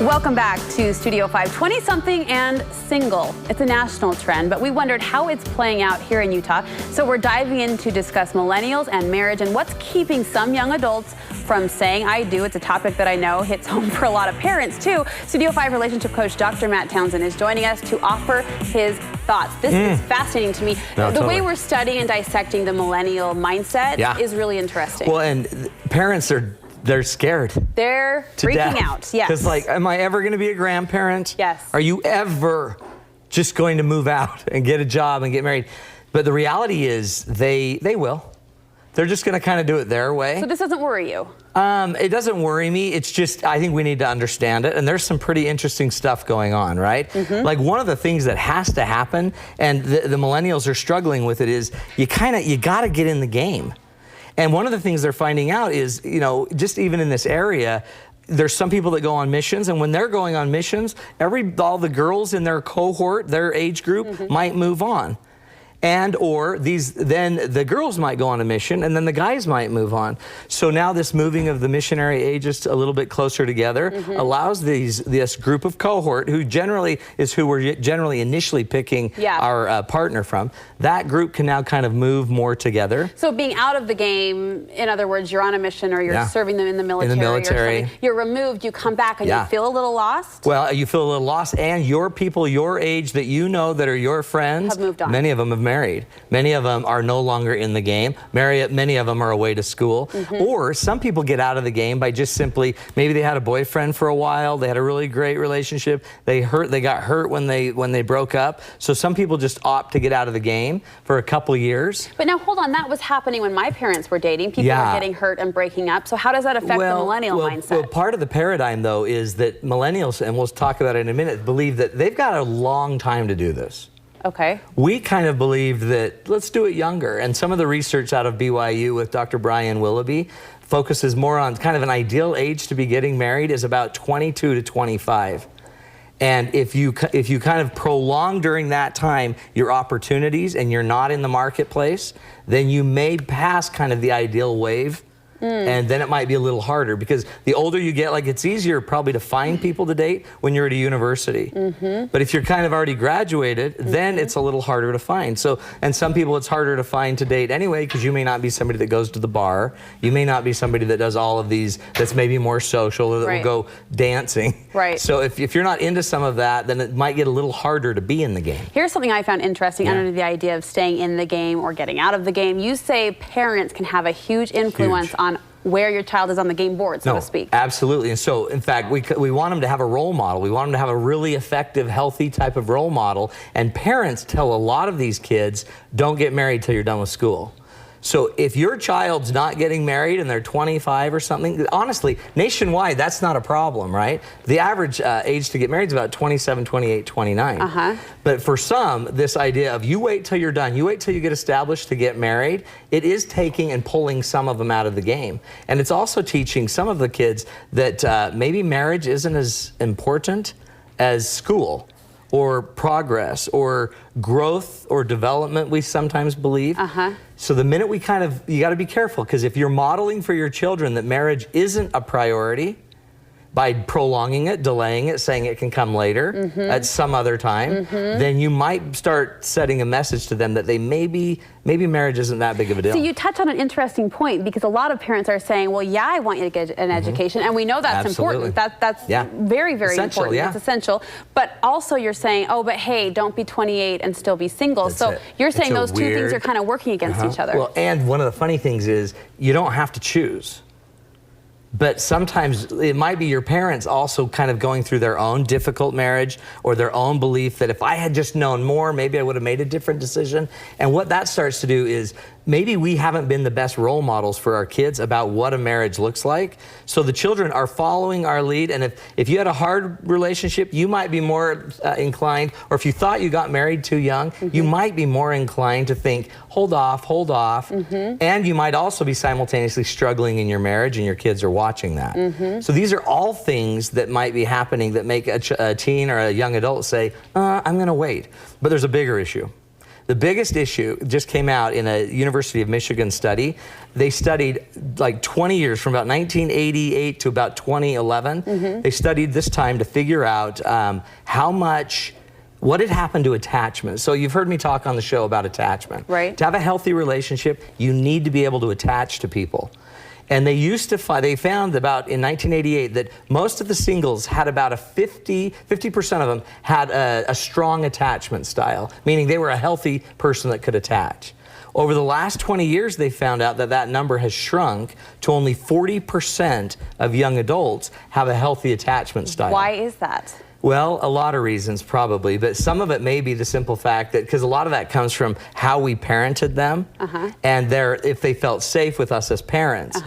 Welcome back to Studio 5. 20-something and single. It's a national trend, but we wondered how it's playing out here in Utah. So we're diving in to discuss millennials and marriage and what's keeping some young adults from saying I do. It's a topic that I know hits home for a lot of parents too. Studio 5 relationship coach Dr. Matt Townsend is joining us to offer his thoughts. This is fascinating to me. The way we're studying and dissecting the millennial mindset is really interesting. Well, and parents they're scared. They're freaking out, yes. Because like, am I ever going to be a grandparent? Yes. Are you ever just going to move out and get a job and get married? But the reality is they will. They're just going to kind of do it their way. So this doesn't worry you? It doesn't worry me. It's just, I think we need to understand it. And there's some pretty interesting stuff going on, right? Like one of the things that has to happen, and the millennials are struggling with it, is you got to get in the game. And one of the things they're finding out is, you know, just even in this area, there's some people that go on missions, and when they're going on missions, all the girls in their cohort, their age group, might move on. And or then the girls might go on a mission, and then the guys might move on. So now this moving of the missionary ages a little bit closer together allows this group of cohort, who generally is who we're generally initially picking our partner from. That group can now kind of move more together. So being out of the game, in other words, you're on a mission or you're serving them in the military. Or something, you're removed, you come back and you feel a little lost? Well, you feel a little lost, and your people your age that you know that are your friends, have moved on. Many of them have married. Many of them are no longer in the game. Many of them are away to school. Or some people get out of the game by just simply, maybe they had a boyfriend for a while, they had a really great relationship, they got hurt when they broke up. So some people just opt to get out of the game for a couple years. But now hold on, that was happening when my parents were dating. People were getting hurt and breaking up. So how does that affect the millennial mindset? Well, part of the paradigm though is that millennials, and we'll talk about it in a minute, believe that they've got a long time to do this. Okay. We kind of believe that let's do it younger. And some of the research out of BYU with Dr. Brian Willoughby focuses more on kind of an ideal age to be getting married is about 22 to 25. And if you kind of prolong during that time your opportunities and you're not in the marketplace, then you may pass kind of the ideal wave. And then it might be a little harder, because the older you get, like it's easier probably to find people to date when you're at a university. But if you're kind of already graduated, then it's a little harder to find. So, and some people it's harder to find to date anyway, because you may not be somebody that goes to the bar. You may not be somebody that does all of these, that's maybe more social, or that will go dancing. So if you're not into some of that, then it might get a little harder to be in the game. Here's something I found interesting under the idea of staying in the game or getting out of the game. You say parents can have a huge influence on where your child is on the game board, so to speak. Absolutely. And so, in fact, we want them to have a role model. We want them to have a really effective, healthy type of role model. And parents tell a lot of these kids, don't get married till you're done with school. So if your child's not getting married and they're 25 or something, honestly, nationwide, that's not a problem, right? The average age to get married is about 27, 28, 29. But for some, this idea of you wait till you're done, you wait till you get established to get married, it is taking and pulling some of them out of the game. And it's also teaching some of the kids that maybe marriage isn't as important as school, or progress, or growth, or development, we sometimes believe. So the minute you got to be careful, because if you're modeling for your children that marriage isn't a priority, by prolonging it, delaying it, saying it can come later at some other time, then you might start setting a message to them that they maybe marriage isn't that big of a deal. So you touch on an interesting point, because a lot of parents are saying, well, yeah, I want you to get an education, and we know that's important. That's very, very essential, important. It's essential. But also you're saying, oh, but hey, don't be 28 and still be single. So you're saying those two things are kind of working against each other. Well, and one of the funny things is you don't have to choose. But sometimes it might be your parents also kind of going through their own difficult marriage, or their own belief that if I had just known more, maybe I would have made a different decision. And what that starts to do is maybe we haven't been the best role models for our kids about what a marriage looks like. So the children are following our lead. And if you had a hard relationship, you might be more inclined, or if you thought you got married too young, you might be more inclined to think, hold off. And you might also be simultaneously struggling in your marriage, and your kids are watching that. So these are all things that might be happening that make a teen or a young adult say, I'm going to wait. But there's a bigger issue. The biggest issue just came out in a University of Michigan study. They studied like 20 years, from about 1988 to about 2011. They studied this time to figure out what had happened to attachment. So you've heard me talk on the show about attachment. Right. To have a healthy relationship, you need to be able to attach to people. And they found about in 1988 that most of the singles had about 50% of them had a strong attachment style, meaning they were a healthy person that could attach. Over the last 20 years, they found out that that number has shrunk to only 40% of young adults have a healthy attachment style. Why is that? Well, a lot of reasons probably, but some of it may be the simple fact that, because a lot of that comes from how we parented them, and if they felt safe with us as parents.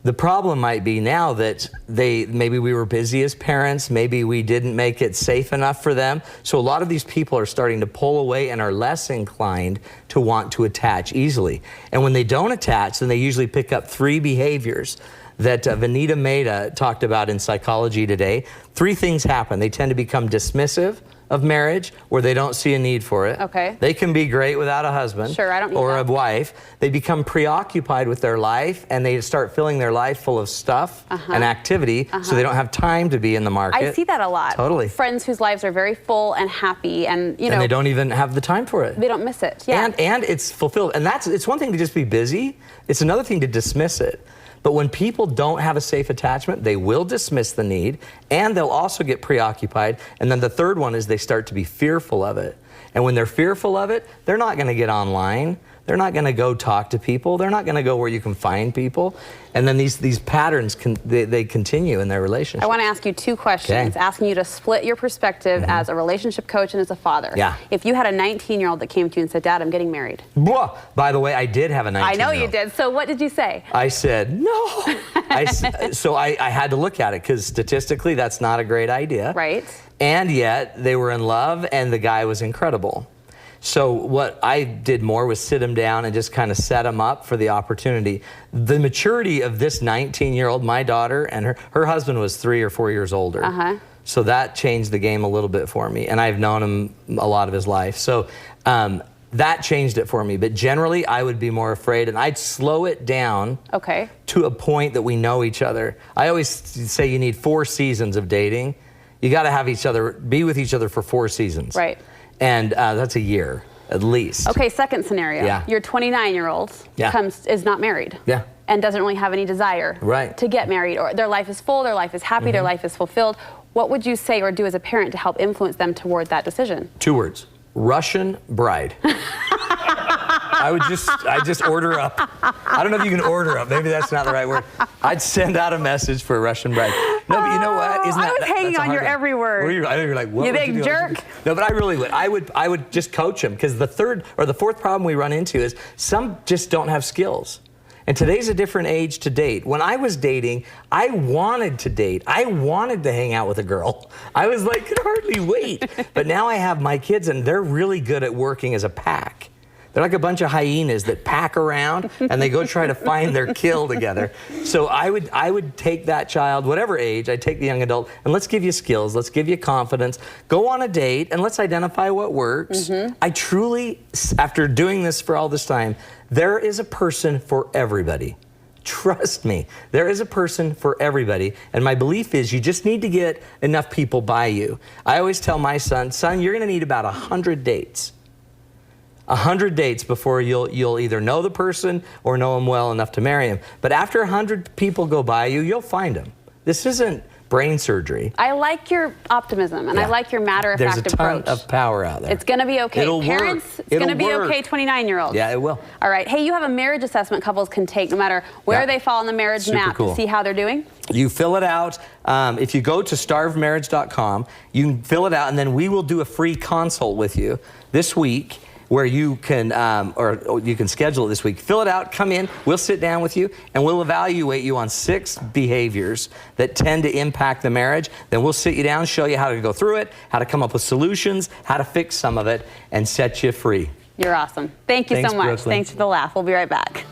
The problem might be now that maybe we were busy as parents, maybe we didn't make it safe enough for them. So a lot of these people are starting to pull away and are less inclined to want to attach easily. And when they don't attach, then they usually pick up 3 behaviors that Vanita Mehta talked about in Psychology Today. 3 things happen. They tend to become dismissive of marriage, where they don't see a need for it. Okay. They can be great without a husband. Sure, I don't need or that. a wife. They become preoccupied with their life, and they start filling their life full of stuff and activity, so they don't have time to be in the market. I see that a lot. Totally. Friends whose lives are very full and happy, and and they don't even have the time for it. They don't miss it. Yeah. And it's fulfilled. And it's one thing to just be busy. It's another thing to dismiss it. But when people don't have a safe attachment, they will dismiss the need, and they'll also get preoccupied. And then the third one is they start to be fearful of it. And when they're fearful of it, they're not going to get online. They're not going to go talk to people. They're not going to go where you can find people. And then these patterns, they continue in their relationship. I want to ask you 2 questions, asking you to split your perspective as a relationship coach and as a father. Yeah. If you had a 19-year-old that came to you and said, Dad, I'm getting married. By the way, I did have a 19-year-old. I know you did. So what did you say? I said, no. So I had to look at it, because statistically, that's not a great idea. Right. And yet, they were in love, and the guy was incredible. So what I did more was sit him down and just kind of set him up for the opportunity. The maturity of this 19-year-old, my daughter, and her husband was 3 or 4 years older. So that changed the game a little bit for me. And I've known him a lot of his life. So that changed it for me. But generally, I would be more afraid, and I'd slow it down to a point that we know each other. I always say you need 4 seasons of dating. You got to have be with each other for 4 seasons. Right. And that's a year, at least. Okay, second scenario. Yeah. Your 29-year-old is not married. Yeah. And doesn't really have any desire to get married, or their life is full, their life is happy, their life is fulfilled. What would you say or do as a parent to help influence them toward that decision? 2 words: Russian bride. I just order up. I don't know if you can order up. Maybe that's not the right word. I'd send out a message for a Russian bride. No, but you know what? I was hanging on your every word. I know you're like, what? You would big you do? jerk. No, but I really would. I would just coach them, because the 3rd or the 4th problem we run into is some just don't have skills. And today's a different age to date. When I was dating, I wanted to date. I wanted to hang out with a girl. I was like, could hardly wait. But now I have my kids, and they're really good at working as a pack. They're like a bunch of hyenas that pack around, and they go try to find their kill together. So I would take that child, whatever age, I'd take the young adult, and let's give you skills, let's give you confidence, go on a date, and let's identify what works. I truly, after doing this for all this time, there is a person for everybody. Trust me, there is a person for everybody. And my belief is you just need to get enough people by you. I always tell my son, you're going to need about 100 dates. 100 dates before you'll either know the person or know them well enough to marry him. But after 100 people go by you, you'll find them. This isn't brain surgery. I like your optimism, and I like your matter-of-fact approach. There's a ton of power out there. It's going to be okay. It'll Parents, work. it's going to be okay, 29-year-olds. Yeah, it will. All right. Hey, you have a marriage assessment couples can take no matter where they fall on the marriage map to see how they're doing? You fill it out. If you go to starvemarriage.com, you can fill it out, and then we will do a free consult with you this week, where you can, or you can schedule it this week. Fill it out, come in, we'll sit down with you, and we'll evaluate you on 6 behaviors that tend to impact the marriage. Then we'll sit you down, show you how to go through it, how to come up with solutions, how to fix some of it, and set you free. You're awesome. Thank you so much. Brooklyn. Thanks for the laugh. We'll be right back.